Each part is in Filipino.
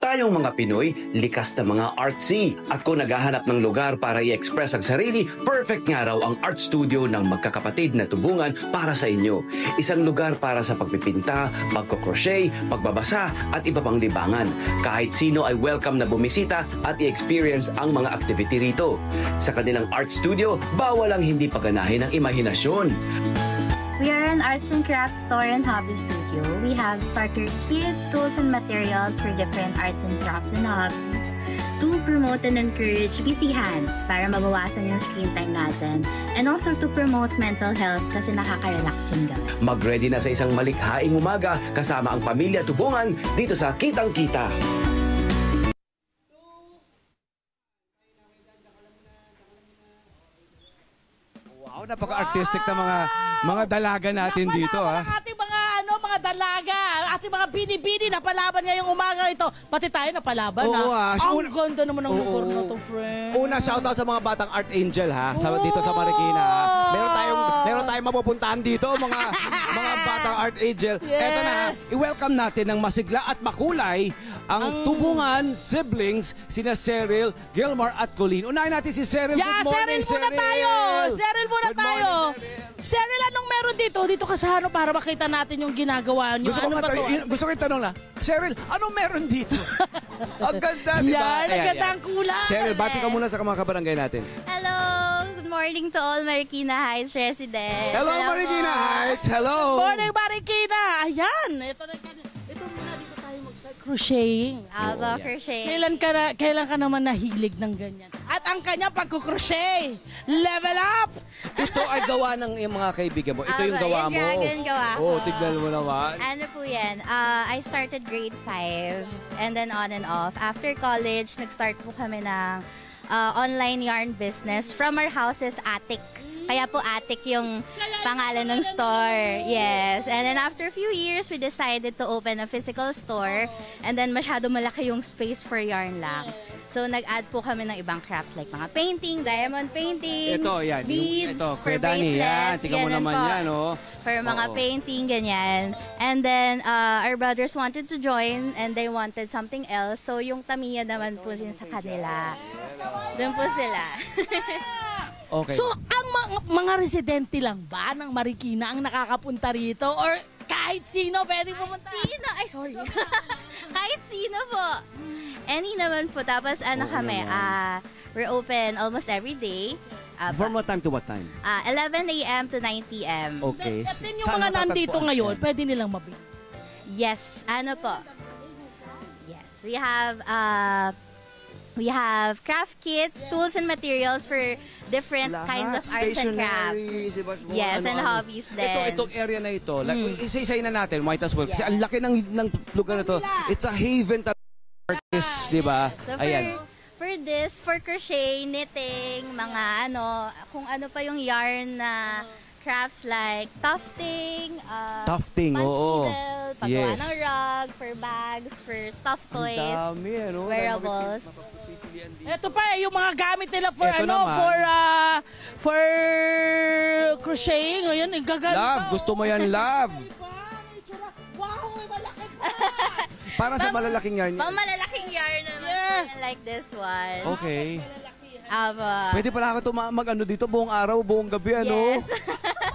Tayong mga Pinoy, likas na mga artsy. At kung naghahanap ng lugar para i-express ang sarili, perfect nga raw ang art studio ng magkakapatid na tubungan para sa inyo. Isang lugar para sa pagpipinta, pagko-crochet, pagbabasa at iba pang libangan. Kahit sino ay welcome na bumisita at i-experience ang mga activity rito. Sa kanilang art studio, bawal ang hindi paganahin ng imahinasyon. We are an arts and crafts store and hobby studio. We have starter kits, tools, and materials for different arts and crafts and hobbies to promote and encourage busy hands para mabawasan yung screen time natin. And also to promote mental health kasi nakaka-relaxing gawin. Mag-ready na sa isang malikhaing umaga kasama ang pamilya tubungan dito sa Kitang Kita. Wow, napaka-artistic na mga dalaga natin dito, ha? Ating mga dalaga, ating mga bini-bini napalaban ngayong umaga ito. Pati tayo napalaban, Oo, ha? ha? Ang ganda naman ng lugar na to, friend. Una, shoutout sa mga batang art angel, ha? Dito sa Marikina, ha? Meron tayong mapupuntahan dito, mga batang art angel. Yes. Eto na, ha? I-welcome natin ng masigla at makulay ang tubungan siblings, sina Cheryl, Gilmar at Colleen. Unahin natin si Cheryl. Yeah, Good morning, Cheryl muna tayo! Cheryl muna Good tayo! morning, Cheryl, anong meron dito? Dito ka sa para makita natin yung ginagawa nyo. Gusto ko itanong na, Cheryl, anong meron dito? Ang ganda, di ba? Yan, ang ganda ang kulay. Cheryl, bati ka muna sa mga kabarangay natin. Hello! Good morning to all Marikina Heights residents. Hello, Marikina Heights! Hello! Morning, Marikina! Ayan! Ito muna, dito tayo mag-start crocheting. Crochet. Kailan ka naman nahilig ng ganyan? At ang kanya pagkukrochet, level up! Ito ay gawa ng iyong mga kaibigan mo. Ito yung gawa mo. Yung gawa ko. Oh, tignan mo naman. Ano po yan? I started grade 5 and then on and off. After college, nag-start po kami ng online yarn business from our house's attic. Kaya po attic yung pangalan ng store. Yes. And then after a few years, we decided to open a physical store. And then masyado malaki yung space for yarn lang. So nag-add po kami ng ibang crafts like mga painting, diamond painting, Ito, yan. beads, Ito, for Kuya Danny, yan. bracelets, Tingnan mo ganun naman po. yan, oh. For mga painting, ganyan. And then, our brothers wanted to join and they wanted something else. So, yung Tamiya naman po sa kanila. Doon po sila. Okay. So, ang mga residente lang ba ng Marikina ang nakakapunta rito? Or kahit sino pwede pumunta? Sino? Ay, sorry. Kahit sino po. Any naman po. Tapos, kami, we're open almost every day. From what time to what time? 11 a.m. to 9 p.m. Okay. At then yung mga nandito ngayon, pwede nilang mabili. Yes, ano po? Yes, we have craft kits, tools and materials for different kinds of arts and crafts. Yes, and hobbies din. Itong area na ito, like, isa-isayin na natin, might as well. Kasi ang laki ng lugar na to. It's a haven to artists, di ba? So Ayan. for crochet, knitting, mga kung ano pa yung yarn na crafts like tufting, Tufting, punch oo. needle, paggawa Yes. ng rug, for bags, for stuffed toys, Ang dami, ano? wearables. Ito pa, yung mga gamit nila for Ito naman. for crocheting. Ayun, gaganda. Love, gusto mo yan, love. Wow, may malaki pa. Para sa malalaking yarn. Pang malalaking yarn naman. Yes. Like this one. Okay. Aba. Pwede pala ako mag-ano dito buong araw, buong gabi, ano? Yes.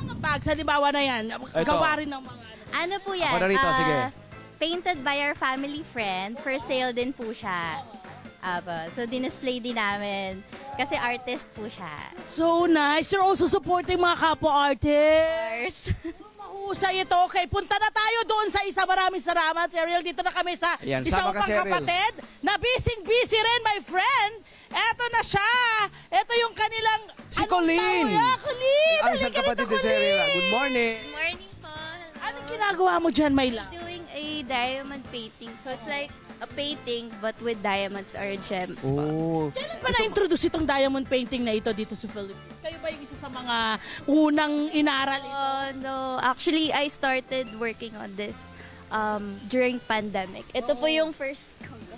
Mga bags, halimbawa na yan. Gawa rin ng mga... Ano po yan? Ako na rito, sige. Painted by our family friend. For sale din po siya. So, dinisplay din namin. Kasi artist po siya. So nice. You're also supporting mga kapwa-artists. First. Mahusay ito. Okay, punta na tayo doon sa isa. Maraming salamat, Cheryl. Dito na kami sa Ayan, isang sama ka, pang Cheryl. kapatid na busy rin, my friend. Eto na siya. Eto yung kanilang... Si Colleen. Colleen. Ang isang kapatid ni Cheryl. Good morning. Good morning po. Anong ginagawa mo dyan, Mayla? Doing a diamond painting. So it's like a painting but with diamonds or gems po. Oh. Kailan ba na-introduce itong diamond painting na ito dito sa Philippines? Kayo ba yung isa sa mga unang inaral ito? No, actually I started working on this during pandemic. Ito po yung first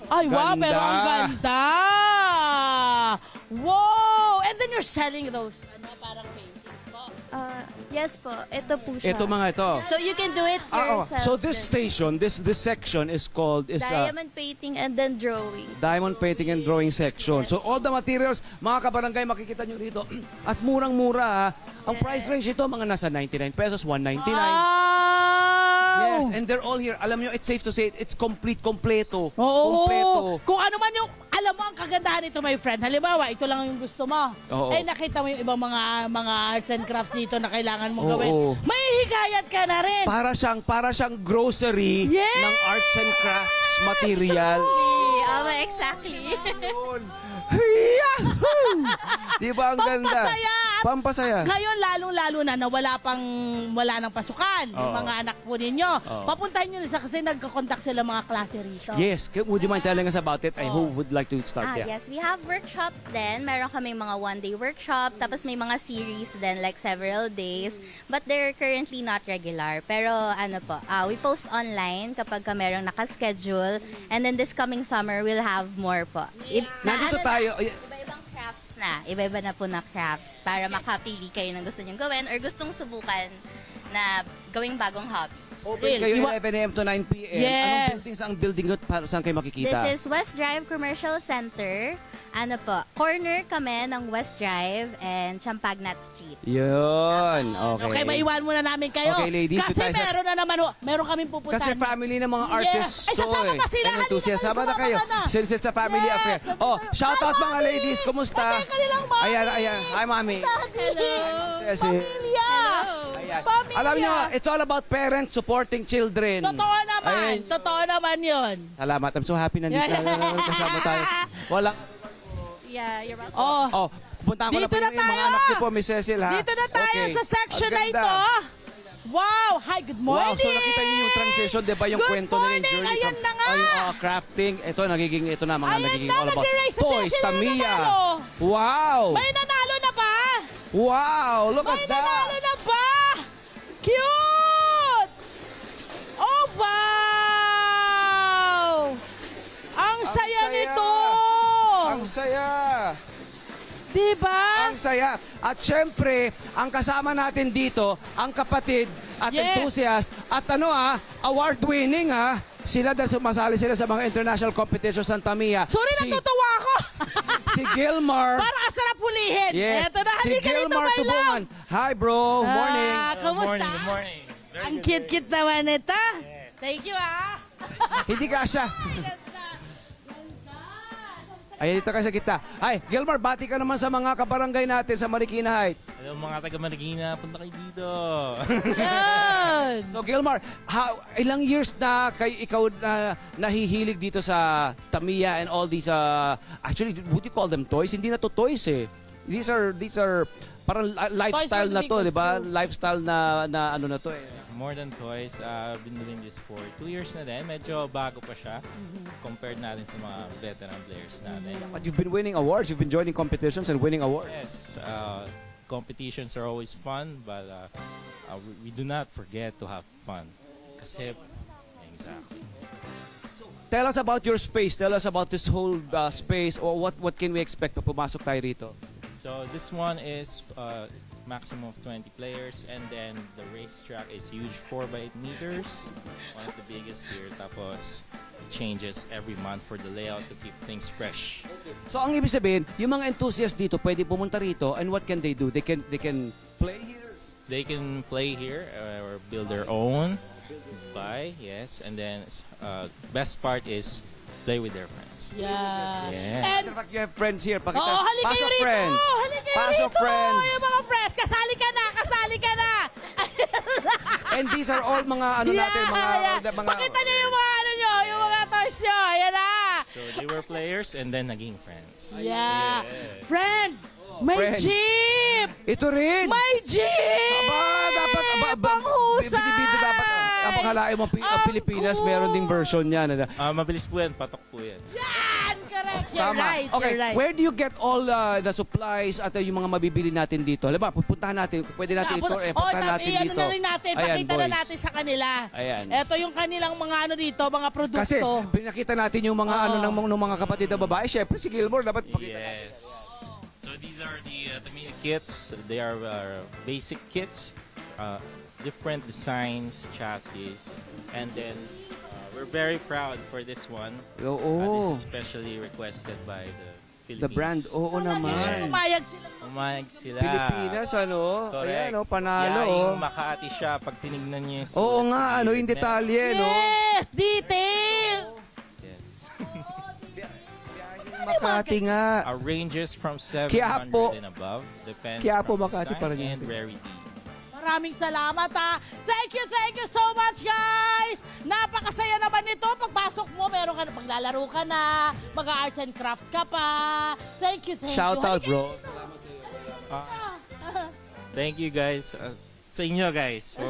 Ay, wow, Ganda. pero ang ganda! Wow! And then you're selling those, parang paintings po. Yes po, ito po siya. Ito mga ito. So you can do it yourself. So this station, this section is called Diamond painting and then drawing. Diamond Painting and Drawing section. So all the materials, mga kabarangay, makikita nyo rito. At murang-mura ha. Ang price range ito, mga nasa 99 pesos, 199. Yes, and they're all here. Alam nyo, it's safe to say, it's kompleto. Oo. Kompleto. Kung ano man yung, alam mo ang kagandahan nito, my friend. Halimbawa, ito lang yung gusto mo. Oo. Eh, nakita mo yung ibang mga arts and crafts dito na kailangan mong Oo. gawin. May hikayat ka na rin. Para siyang grocery Yes! ng arts and crafts material. Exactly. Yahoo! Di ba ang ganda? Pampasaya! Pampasaya. Ngayon, lalong-lalo na wala ng pasukan, yung Oo. mga anak po ninyo. Oo. Papuntahin nyo na kasi nagkakontak sila mga klase rito. Yes, would you mind telling us about it? Who would like to start there? Yes, we have workshops din. Meron kaming mga one-day workshop, tapos may mga series din, like several days. But they're currently not regular. Pero ano po, we post online kapag ka merong nakaschedule. And then this coming summer, we'll have more po. Nandito tayo. Iba-ibang crafts na. Iba-iba na po na crafts para makapili kayo ng gusto nyong gawin or gustong subukan na gawing bagong hobby. Open kayo 11 a.m. to 9 p.m. Yes. Anong building sa ang building nyo? Para saan kayo makikita? This is West Drive Commercial Center. Ano po, corner kami ng West Drive and Champagnat Street. Yun. Okay. Okay, maiwan muna namin kayo. Okay, ladies, Kasi tayo sa- meron na naman, meron kaming pupuntahan. Kasi family ng mga artists Yes. Ay, to sasama pa sila. And Halika enthusiasts. na, Sama na sumama kayo. ka na. Since it's a family Yes, affair. sasama Oh, tayo. shout out Hi, mga Mami! ladies. Kumusta? Patay ka nilang, Mami! Ayan. Hi, mami. Hello. Yes, Pamilya. Ayan. Pamilya. Alam nyo, it's all about parents supporting children. Totoo naman. Ayan. Totoo naman yun. Salamat. I'm so happy nandito na kasama tayo. Walang... Yeah, you're welcome. Oh, Puntahan ko na Dito po na yung mga tayo. anak niyo po, Miss Cecil, ha? dito na tayo Okay. sa section Ang na ganda. ito. Wow! Hi, good morning! Wow, so nakita niyo yung transition, di ba? Yung Good kwento nila, yung morning. journey Ayan from na nga. yung, crafting. Ito, ito na, mga Ayan nagiging na, all about nag-erase na toys, sila, Tamiya. nanalo. Wow! May nanalo na ba? Wow! Look May at nanalo that! na ba? Cute! Oh, wow! Ang saya saya. nito! Ang saya! Diba? Ang saya! At syempre, ang kasama natin dito, ang kapatid at Yes. enthusiast at award-winning sila dahil sumasali sila sa mga international competitions ng Tamiya. Sorry, natutuwa ako. Si Gilmar. Parang asarap hulihin. Yes. Eto na, Si halika dito, Gilmar my love. Tubungan. Hi, bro. Morning. Kamusta? Good morning. Ang cute-cute naman ito. Thank you, Hindi ka siya. Ayan, dito ka sa kita. Ay, Gilmar, bati ka naman sa mga kabarangay natin sa Marikina Heights. Hello mga taga Marikina, punta kayo dito. Yan. So, Gilmar, ilang years na ikaw na nahihilig dito sa Tamiya and all these, actually, would you call them toys? Hindi na to toys eh. These are parang lifestyle Toys na with to, big di ba? costume. Lifestyle na ano na to eh. More than toys, I've been doing this for 2 years na din. Medyo bago pa siya compared natin sa mga veteran players natin. But you've been winning awards, you've been joining competitions and winning awards. Yes, competitions are always fun, but we do not forget to have fun. Kasi, exactly. Tell us about your space. Tell us about this whole space or what can we expect na pumasok tayo rito? So this one is maximum of 20 players, and then the racetrack is huge, 4x8 meters, one of the biggest here. Tapos changes every month for the layout to keep things fresh. So ang ibig sabihin, yung mga enthusiasts dito pwede pumunta rito and what can they do? They can play here. They can play here or build their own, buy, yes, and then best part is play with their friends. Yeah. Yeah. And, You have friends here. Pakita. oh, halika kayo Pasok rito. friends. Halika kayo Pasok rito. friends. Yung mga friends, kasali ka na, kasali ka na. And these are all mga ano natin, mga Pakita niyo yung mga ano nyo, yung mga toys nyo. Ayan na. So they were players and then naging friends. Yeah. Friend, may Friend. jeep. Ito rin. May jeep. dapat Panghusay. binibida dapat ang pakalain mo Ang Pilipinas cool. meron ding version niyan. Mabilis po yan, patok po yan. Yan, correct. You're Tama. right, Okay, you're right. where do you get all the supplies at yung mga mabibili natin dito? Diba, pupuntahan natin, pwede natin ito, puntahan natin ano dito. na rin natin, Ayan, pakita na boys. natin sa kanila. Ayan. Ito yung kanilang mga ano dito, mga produkto. Kasi pinakita natin yung mga ano ng mga kapatid na babae. Syempre si Gilmore dapat pakita natin. Yes. So these are the Tamiya kits. They are basic kits. different designs, chassis, and then we're very proud for this one. Oo. This is specially requested by the Philippines. The brand, oo naman. Pumayag sila. Umayag sila. Pilipinas, ano? Correct. Ayan, oh, panalo. Yeah, oh. yung Makati siya, pag tinignan niyo yung Oo sulat nga, sa ano, gilid yung na- detalye, no? Yes! Detail! Yes. Makati nga. Ranges from 700 Quiapo. and above. Depends Quiapo, from Makati design pa rin yun. and rarity. Maraming salamat ha. Thank you so much guys. Napakasaya naman nito. Pagpasok mo, meron ka na, paglalaro ka na, mag-arts and crafts ka pa. Thank you. Shout out, bro. Thank you guys. Sa inyo guys for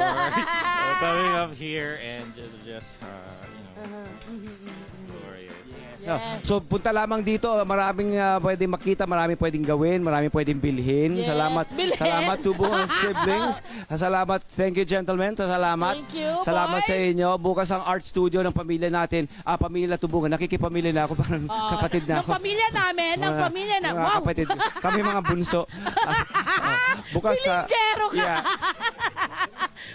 coming up here and just it's glorious. Yes. So, punta lamang dito. Maraming pwedeng makita, maraming pwedeng gawin, maraming pwedeng bilhin. Yes, Salamat. bilhin. Salamat Tubungan Siblings. Salamat. Thank you, gentlemen. Salamat. Thank you, Salamat boys. sa inyo. Bukas ang art studio ng pamilya natin. Pamilya Tubungan. Nakikipamilya na ako. Parang kapatid na ako. Ng pamilya namin, ng pamilya na. Mga Wow! kapatid. Kami mga bunso. Bukas sa... Bilinggero ka. Yeah.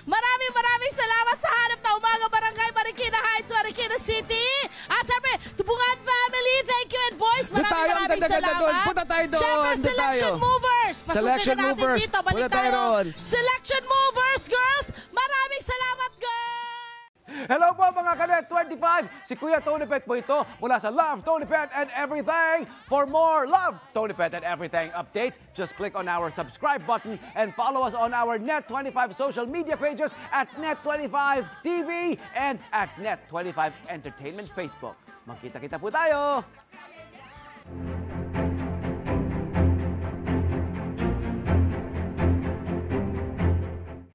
Maraming salamat sa hanap na umaga Barangay Marikina Heights, Marikina City. At syempre, Tubungan family, thank you and boys. Doon tayo, ang Maraming ganda-ganda salamat. doon. Punta tayo doon. Syempre, Doon Selection tayo. Movers. Pasundin Selection na natin Movers. dito. Balik Punta tayo roon. Selection Movers, girls. Maraming salamat, girls. Hello po mga Kanet 25! Si Kuya Tony Pet po ito mula sa Love, Tony Pet and Everything. For more Love, Tony Pet and Everything updates, just click on our subscribe button and follow us on our Net25 social media pages at Net25 TV and at Net25 Entertainment Facebook. Magkita-kita po tayo!